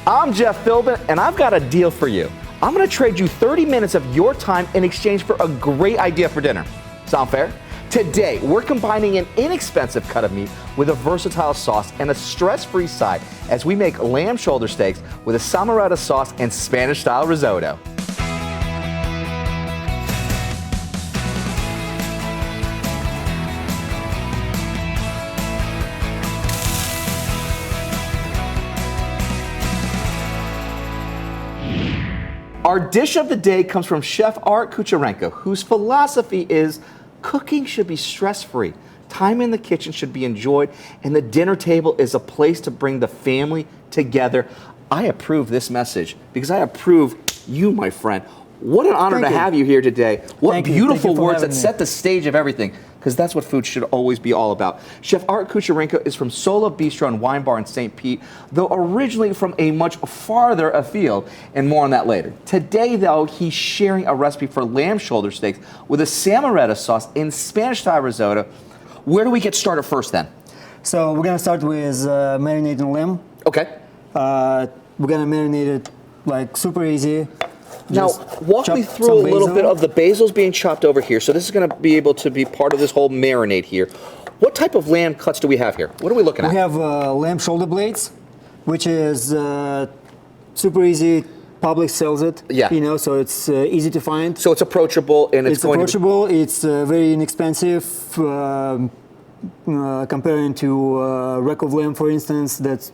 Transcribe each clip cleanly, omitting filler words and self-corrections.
I'm Jeff Philbin, and I've got a deal for you. I'm going to trade you 30 minutes of your time in exchange for a great idea for dinner. Sound fair? Today, we're combining an inexpensive cut of meat with a versatile sauce and a stress-free side as we make lamb shoulder steaks with a Salmoretta sauce and Spanish-style risotto. Our dish of the day comes from Chef Art Kucharenko, whose philosophy is cooking should be stress-free, time in the kitchen should be enjoyed, and the dinner table is a place to bring the family together. I approve this message because I approve you, my friend. What an honor to have you here today. What beautiful words that set the stage of everything, because that's what food should always be all about. Chef Art Kucharenko is from Sola Bistro and Wine Bar in St. Pete, though originally from a much farther afield, and more on that later. Today, though, he's sharing a recipe for lamb shoulder steaks with a Salmoretta sauce in Spanish-style risotto. Where do we get started first, then? So we're gonna start with marinating lamb. Okay. We're gonna marinate it like super easy. Now, walk me through a little bit of the basil's being chopped over here. So this is going to be able to be part of this whole marinade here. What type of lamb cuts do we have here? What are we looking at? We have lamb shoulder blades, which is super easy. Public sells it. Yeah. You know, so it's easy to find. So it's approachable and it's going approachable. It's very inexpensive comparing to rack of lamb, for instance. That's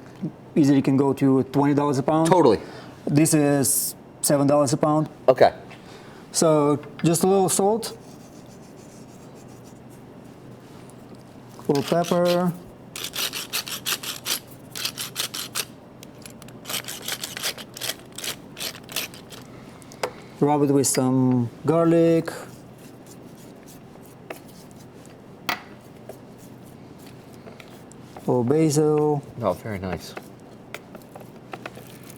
easily can go to $20 a pound. Totally. This is $7 a pound. Okay. So just a little salt, a little pepper, rub it with some garlic, a little basil. Oh, very nice.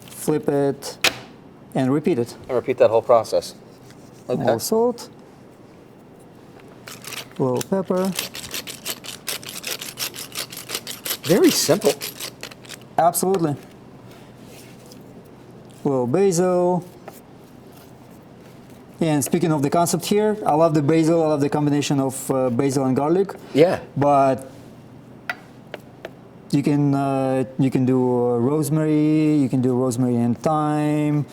Flip it. And repeat it. And repeat that whole process. Okay. A little salt, a little pepper. Very simple. Absolutely. A little basil. And speaking of the concept here, I love the basil. I love the combination of basil and garlic. Yeah. But you can do rosemary. You can do rosemary and thyme.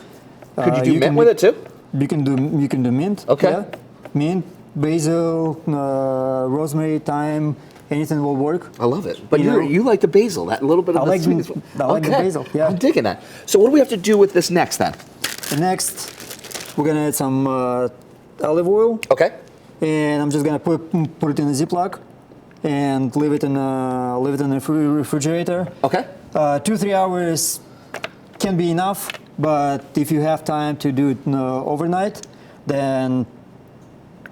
Could you do mint with it too? You can do mint. Okay. Yeah. Mint, basil, rosemary, thyme, anything will work. I love it. But you like the basil, that little bit of the sweetness. I like the basil. Yeah. I'm digging that. So what do we have to do with this next then? Next, we're gonna add some olive oil. Okay. And I'm just gonna put it in a Ziploc and leave it in the refrigerator. Okay. 2-3 hours can be enough. But if you have time to do it overnight, then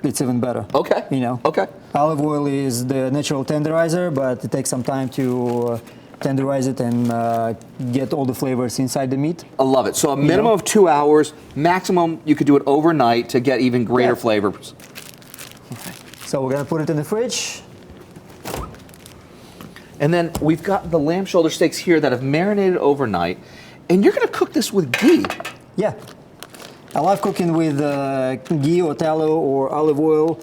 it's even better. Okay. You know. Okay. Olive oil is the natural tenderizer, but it takes some time to tenderize it and get all the flavors inside the meat. I love it. So a minimum of 2 hours, maximum you could do it overnight to get even greater flavors. Okay. So we're gonna put it in the fridge. And then we've got the lamb shoulder steaks here that have marinated overnight. And you're going to cook this with ghee. Yeah. I love cooking with ghee or tallow or olive oil,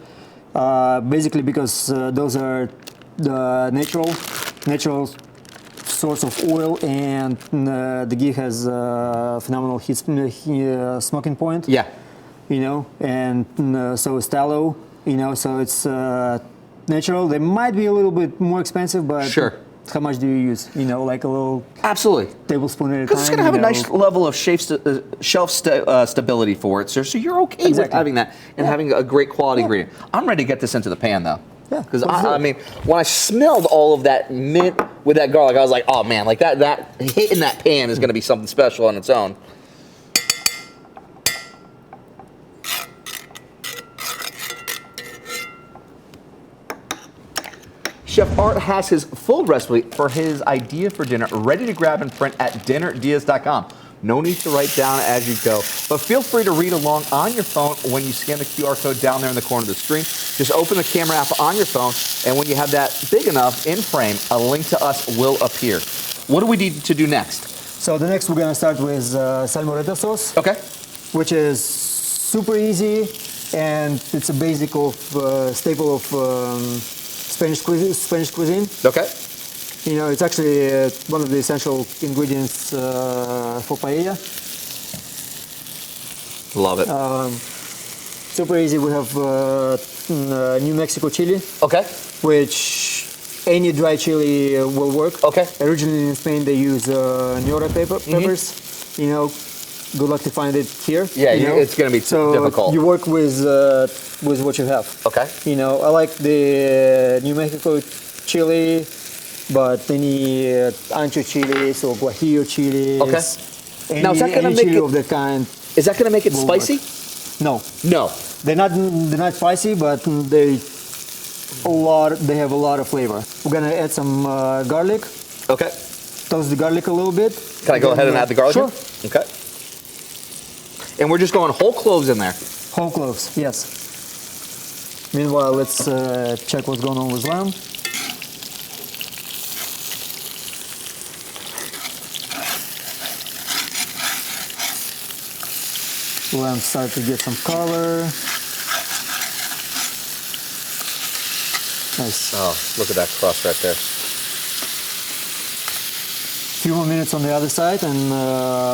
basically because those are the natural source of oil, and the ghee has a phenomenal smoking point. Yeah. You know, and so is tallow, you know, so it's natural. They might be a little bit more expensive, but sure. How much do you use? You know, like a little tablespoon at a time. Because it's going to have a nice level of shelf stability for it, sir. So you're okay with having that and having a great quality ingredient. I'm ready to get this into the pan, though. Yeah. Because I mean, when I smelled all of that mint with that garlic, I was like, oh man, like that hitting that pan is going to be something special on its own. Chef Art has his full recipe for his idea for dinner ready to grab and print at dinnerDeeAs.com. No need to write down as you go, but feel free to read along on your phone when you scan the QR code down there in the corner of the screen. Just open the camera app on your phone, and when you have that big enough in frame, a link to us will appear. What do we need to do next? So the next we're gonna start with Salmoretta sauce, Okay. which is super easy, and it's a basic of staple of Spanish cuisine. Okay. You know, it's actually one of the essential ingredients for paella. Love it. Super easy. We have New Mexico chili, Okay. which any dry chili will work. Okay. Originally in Spain, they use Nora peppers. You know, good luck to find it here. Yeah, you know? it's going to be So difficult. you work with what you have. Okay. You know, I like the New Mexico chili, but any ancho chilies or guajillo chilies. Okay. Any, Now, is that gonna any make chili it- of that kind? Is that going to make it will work. spicy? No, No. they're not spicy, but they have a lot of flavor. We're gonna add some garlic. Okay. Toast the garlic a little bit. Can I go ahead and add the garlic? Sure. in? Okay. And we're just going whole cloves in there. Whole cloves, yes. Meanwhile, let's check what's going on with lamb. Lamb start to get some color. Nice. Oh, look at that crust right there. Few more minutes on the other side, and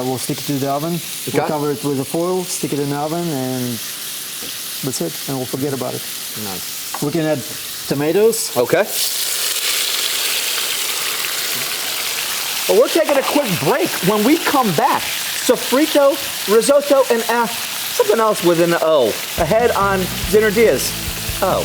we'll stick it to the oven. We'll Okay. cover it with a foil, stick it in the oven, and that's it. And we'll forget about it. Nice. We can add tomatoes. Okay. Well, we're taking a quick break. When we come back, sofrito, risotto, and something else with an O. Ahead on Dinner DeeAs. Oh.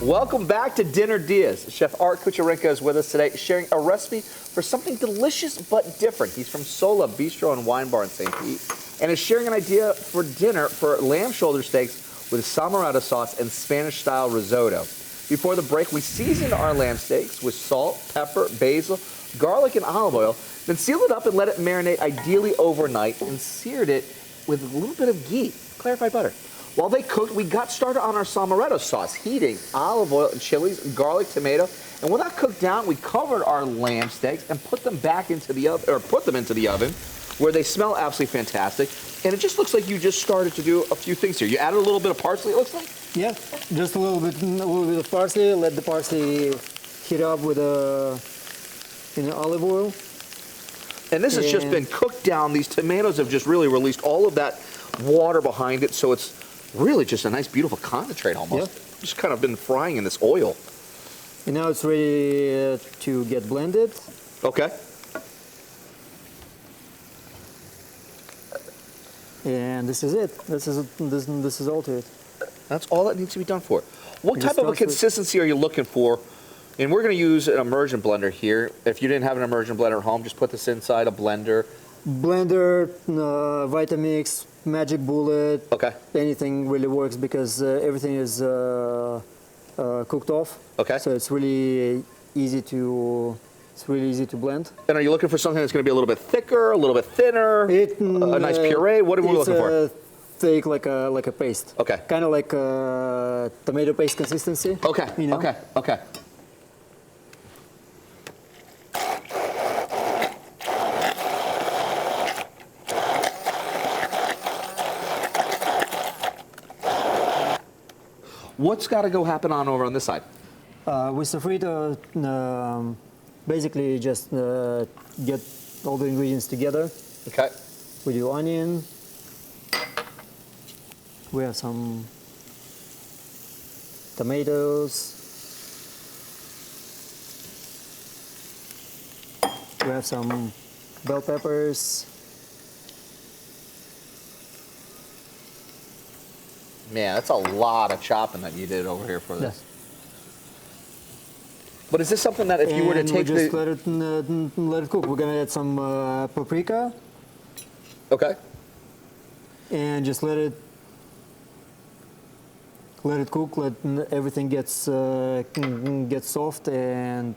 Welcome back to Dinner DeeAs. Chef Art Kucharenko is with us today, sharing a recipe for something delicious but different. He's from Sola Bistro and Wine Bar in St. Pete, and is sharing an idea for dinner for lamb shoulder steaks with Salmoretta sauce and Spanish-style risotto. Before the break, we seasoned our lamb steaks with salt, pepper, basil, garlic, and olive oil, then sealed it up and let it marinate ideally overnight, and seared it with a little bit of ghee, clarified butter. While they cooked, we got started on our Salmoretta sauce, heating olive oil and chilies, garlic, tomato, and when that cooked down, we covered our lamb steaks and put them back into the oven, where they smell absolutely fantastic. And it just looks like you just started to do a few things here. You added a little bit of parsley, it looks like. Yeah, just a little bit of parsley. Let the parsley heat up with olive oil. And this has just And- been cooked down. These tomatoes have just really released all of that water behind it, so it's really just a nice, beautiful concentrate almost. Yeah. Just kind of been frying in this oil. And now it's ready to get blended. Okay. And this is it. This is all to it. That's all that needs to be done for it. What It type just of a starts with- consistency are you looking for? And we're going to use an immersion blender here. If you didn't have an immersion blender at home, just put this inside a blender. Blender, Vitamix, Magic Bullet. Okay. Anything really works because everything is cooked off. Okay. So it's really easy to blend. And are you looking for something that's going to be a little bit thicker, a little bit thinner, a nice puree? What are we looking for? It's thick, like a paste. Okay. Kind of like tomato paste consistency. Okay. You know? Okay. Okay. What's got to go happen on over on this side? With sofrito, basically just get all the ingredients together. Okay. We do onion. We have some tomatoes. We have some bell peppers. Man, that's a lot of chopping that you did over here for this. But is this something that if you were to And take we just the... let it cook. We're gonna add some paprika Okay. and just let it cook. Let everything gets soft, and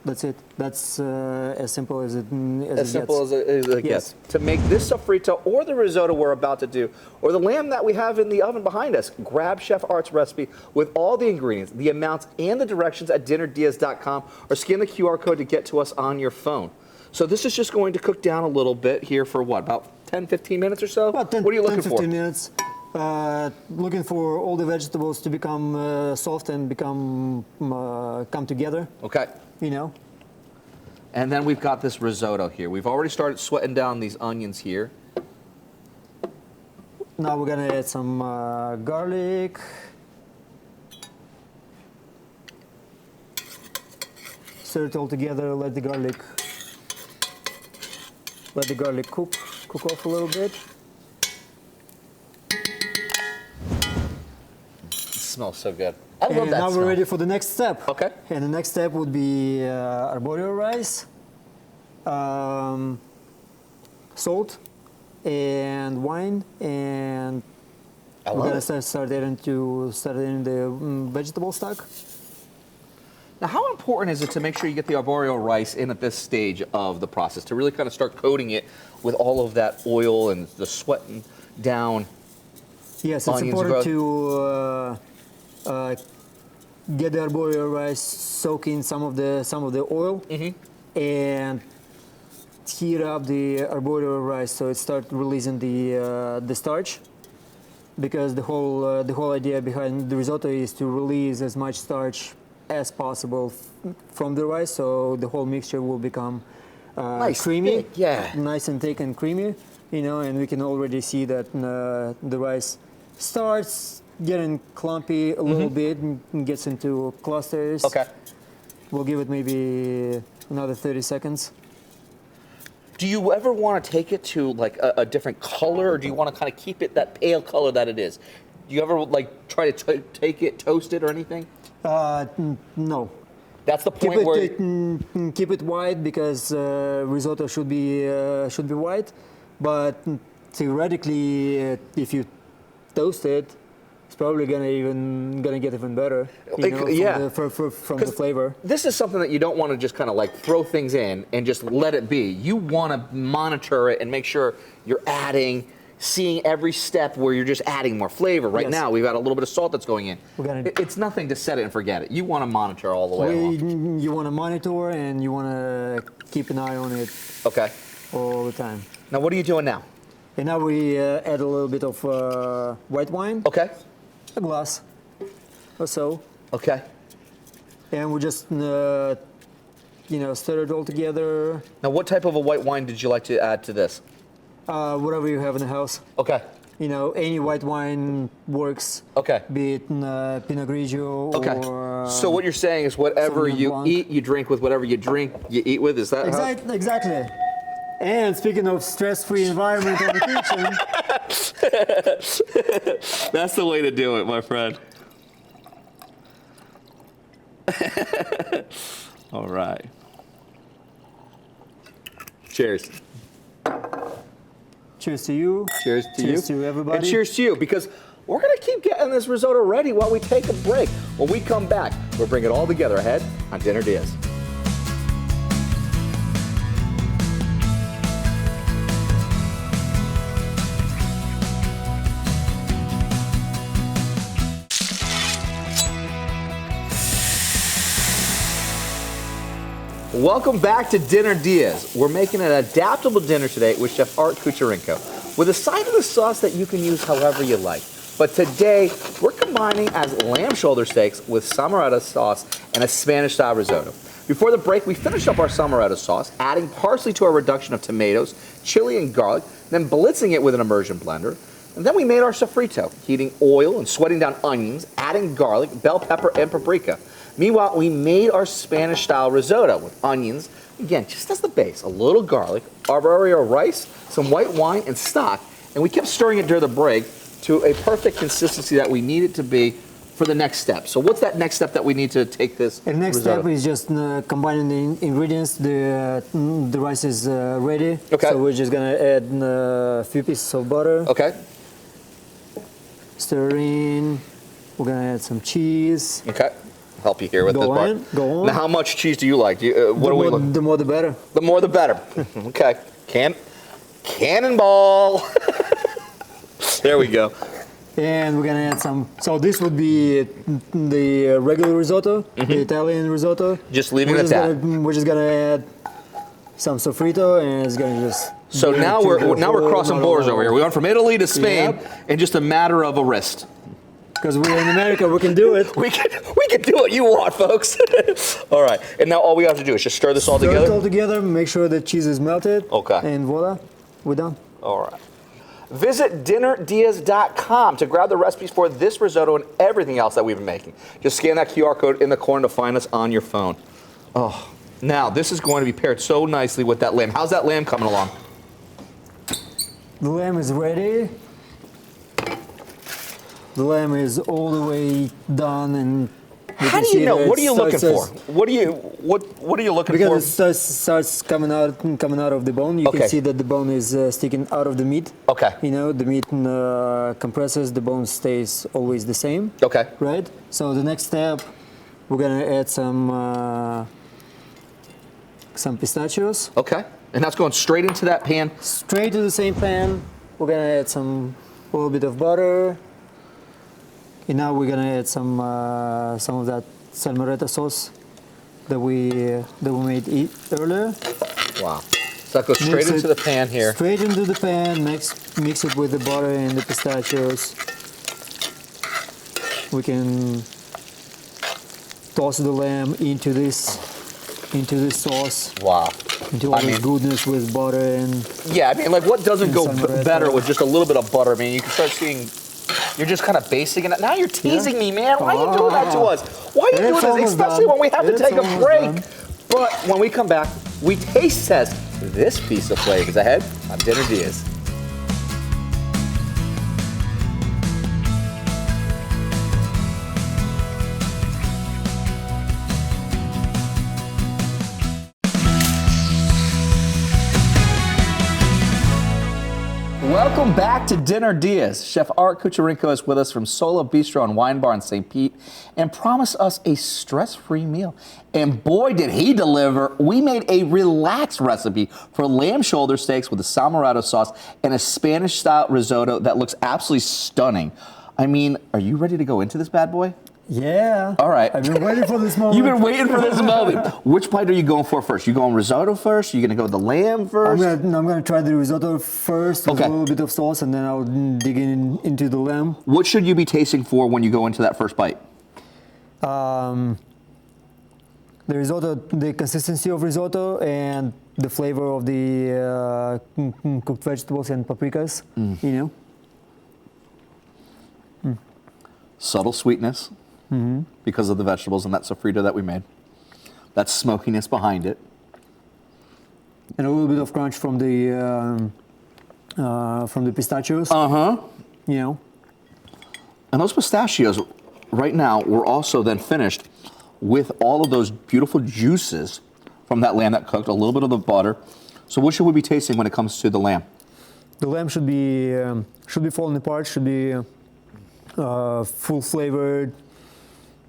That's it. That's as simple as it As simple as it Yes. gets. To make this sofrito or the risotto we're about to do, or the lamb that we have in the oven behind us, grab Chef Art's recipe with all the ingredients, the amounts, and the directions at dinnerdias.com, or scan the QR code to get to us on your phone. So this is just going to cook down a little bit here for what, about 10, 15 minutes or so? About 10, what are you looking 10, for? 15 minutes. Looking for all the vegetables to become soft and become come together. Okay. You know. And then we've got this risotto here. We've already started sweating down these onions here. Now we're gonna add some garlic. Stir it all together. Let the garlic cook off a little bit. It smells so good. I love And that now smell. we're ready for the next step. Okay. And the next step would be arborio rice, salt, and wine, and I we're love gonna it. start adding the vegetable stock. Now, how important is it to make sure you get the arborio rice in at this stage of the process, to really kind of start coating it with all of that oil and the sweating down? Yes, it's Onions important grow- to get the arborio rice soak in some of the oil and heat up the arborio rice so it starts releasing the starch. Because the whole idea behind the risotto is to release as much starch as possible from the rice, so the whole mixture will become Nice, creamy, thick, yeah. nice and thick and creamy. You know, and we can already see that the rice starts getting clumpy a little bit and gets into clusters. Okay. We'll give it maybe another 30 seconds. Do you ever want to take it to like a different color, or do you want to kind of keep it that pale color that it is? Do you ever like try to take it, toast it, or anything? No. That's the point where Keep it white because risotto should be white, but theoretically, if you toast it, it's probably gonna get even better. You know, yeah. from the flavor. this is something that you don't want to just kind of like throw things in and just let it be. You want to monitor it and make sure you're adding, seeing every step where you're just adding more flavor. Right Yes. now, we've got a little bit of salt that's going in. It's nothing to set it and forget it. You want to monitor all the way along. You want to monitor and you want to keep an eye on it Okay. all the time. Now, what are you doing now? And now we add a little bit of white wine, Okay. a glass or so, Okay. and we just stir it all together. Now, what type of a white wine did you like to add to this? Whatever you have in the house. Okay. You know, any white wine works. Okay. Be it Pinot Grigio Okay. or. So what you're saying is whatever Sauvignon you Blanc. eat, you drink with. Whatever you drink, you eat with. Is that how? Exactly. And speaking of stress-free environment in the kitchen, That's the way to do it, my friend. All right. Cheers. cheers to you. Cheers to you. Cheers to everybody. And cheers to you, because we're going to keep getting this risotto ready while we take a break. When we come back, we'll bring it all together ahead on Dinner Diaz. Welcome back to Dinner Diaz. We're making an adaptable dinner today with Chef Art Kucharenko with a side of the sauce that you can use however you like. But today, we're combining as lamb shoulder steaks with Salmoretta sauce and a Spanish-style risotto. Before the break, we finished up our Salmoretta sauce, adding parsley to our reduction of tomatoes, chili, and garlic, then blitzing it with an immersion blender. And then we made our sofrito, heating oil and sweating down onions, adding garlic, bell pepper, and paprika. Meanwhile, we made our Spanish-style risotto with onions, again, just as the base, a little garlic, arborio rice, some white wine, and stock. And we kept stirring it during the break to a perfect consistency that we need it to be for the next step. So what's that next step that we need to take this And next risotto? step is just combining the ingredients. The rice is ready. Okay. So we're just gonna add a few pieces of butter. Okay, Stir in. We're gonna add some cheese. okay. help you here with this part. Go on. Now, how much cheese do you like? What do we look? The more the better. The more the better. Okay. Cannonball. There we go. And we're gonna add some. So this would be the regular risotto, the Italian risotto. Just leaving it at that. We're just gonna add some sofrito, and it's gonna just. So now we're crossing borders over here. We went from Italy to Spain in just a matter of a wrist. Because we're in America, we can do it. We can do what you want, folks. All right. And now all we have to do is just stir this all together? Stir it all together, make sure the cheese is melted. Okay. And voila, we're done. All right. Visit dinnerdeas.com to grab the recipes for this risotto and everything else that we've been making. Just scan that QR code in the corner to find us on your phone. Oh, now this is going to be paired so nicely with that lamb. How's that lamb coming along? The lamb is ready. The lamb is all the way done, and how do you know? What are you looking for? What are you looking for? Because it starts coming out of the bone. You can see that the bone is sticking out of the meat. Okay. You know, the meat compresses, the bone stays always the same. Okay. Right. So the next step, we're gonna add some pistachios. Okay. And that's going straight into that pan. Straight to the same pan. We're gonna add a little bit of butter. And now we're gonna add some of that Salmoretta sauce that we made earlier. Wow! So that goes straight into the pan here. Straight into the pan. Mix it with the butter and the pistachios. We can toss the lamb into this sauce. Wow! Into all this goodness with butter and. Yeah, I mean, like what doesn't go better with just a little bit of butter? I mean, you can start seeing. You're just kind of basing it. Now you're teasing me, man. Why are you doing that to us? Why are you doing this? Especially when we have to take a break. But when we come back, we taste test this piece of flavors ahead on Dinner Diaz. Welcome back to Dinner Diaz. Chef Art Kucharenko is with us from Sola Bistro and Wine Bar in St. Pete and promised us a stress-free meal. And boy, did he deliver. We made a relaxed recipe for lamb shoulder steaks with a Salmoretta sauce and a Spanish-style risotto that looks absolutely stunning. I mean, are you ready to go into this bad boy? Yeah. All right. I've been waiting for this moment. You've been waiting for this moment. Which bite are you going for first? You going risotto first? Are you going to go with the lamb first? I'm going to try the risotto first with a little bit of sauce, and then I'll dig into the lamb. What should you be tasting for when you go into that first bite? The risotto, the consistency of risotto, and the flavor of the cooked vegetables and paprikas. You know. Subtle sweetness. Because of the vegetables and that sofrito that we made. That smokiness behind it. And a little bit of crunch from the pistachios. You know. And those pistachios, right now, we're also then finished with all of those beautiful juices from that lamb that cooked, a little bit of the butter. So what should we be tasting when it comes to the lamb? The lamb should be falling apart, should be full flavored.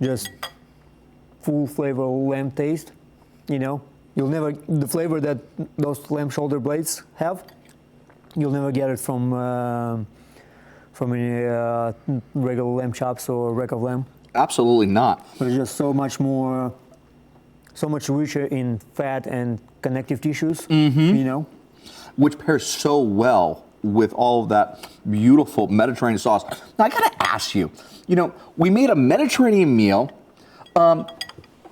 Just full flavor lamb taste, you know. The flavor that those lamb shoulder blades have, you'll never get it from any regular lamb chops or rack of lamb. Absolutely not. But it's just so much richer in fat and connective tissues, you know. Which pairs so well with all of that beautiful Mediterranean sauce. Now, I gotta ask you, we made a Mediterranean meal.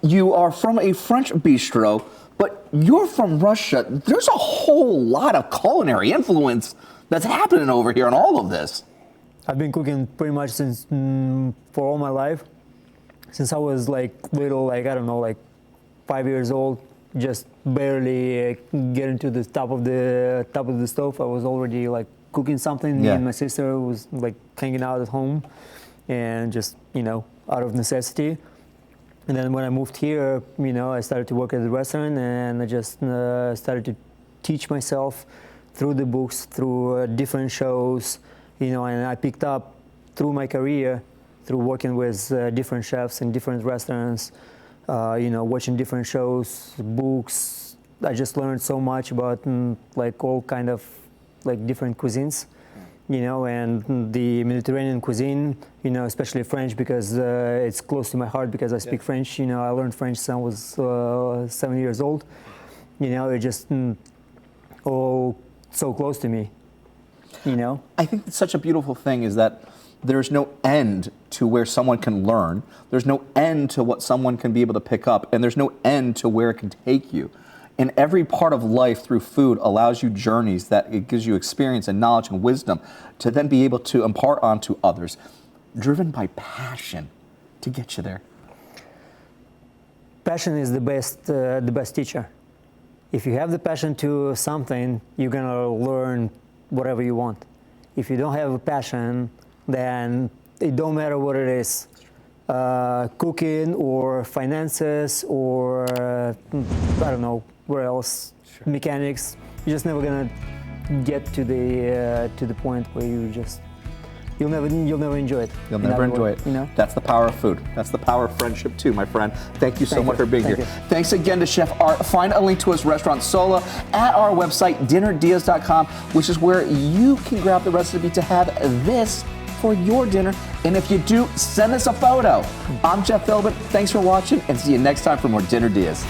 You are from a French bistro, but you're from Russia. There's a whole lot of culinary influence that's happening over here in all of this. I've been cooking pretty much for all my life. Since I was little, I don't know, 5 years old, just barely getting to the top of the stove. I was already cooking something. Me and my sister was hanging out at home, and just out of necessity. And then when I moved here, I started to work at the restaurant, and I just started to teach myself through the books, through different shows, and I picked up through my career through working with different chefs in different restaurants, watching different shows, books. I just learned so much about like all kind of like different cuisines, and the Mediterranean cuisine, especially French, because it's close to my heart because I speak French. I learned French since I was 7 years old. It just all so close to me. I think it's such a beautiful thing is that there's no end to where someone can learn. There's no end to what someone can be able to pick up, and there's no end to where it can take you. And every part of life through food allows you journeys that it gives you experience and knowledge and wisdom to then be able to impart onto others, driven by passion to get you there. Passion is the best teacher. If you have the passion to something, you're gonna learn whatever you want. If you don't have a passion, then it don't matter what it is, cooking or finances or I don't know where else, mechanics. You're just never gonna get to the point where you'll never enjoy it. You'll never enjoy it. That's the power of food. That's the power of friendship too, my friend. Thank you so much for being here. Thanks again to Chef Art. Find a link to his restaurant Sola at our website, dinnerdeas.com, which is where you can grab the recipe to have this for your dinner. And if you do, send us a photo. I'm Jeff Philbin. Thanks for watching, and see you next time for more Dinner Deas.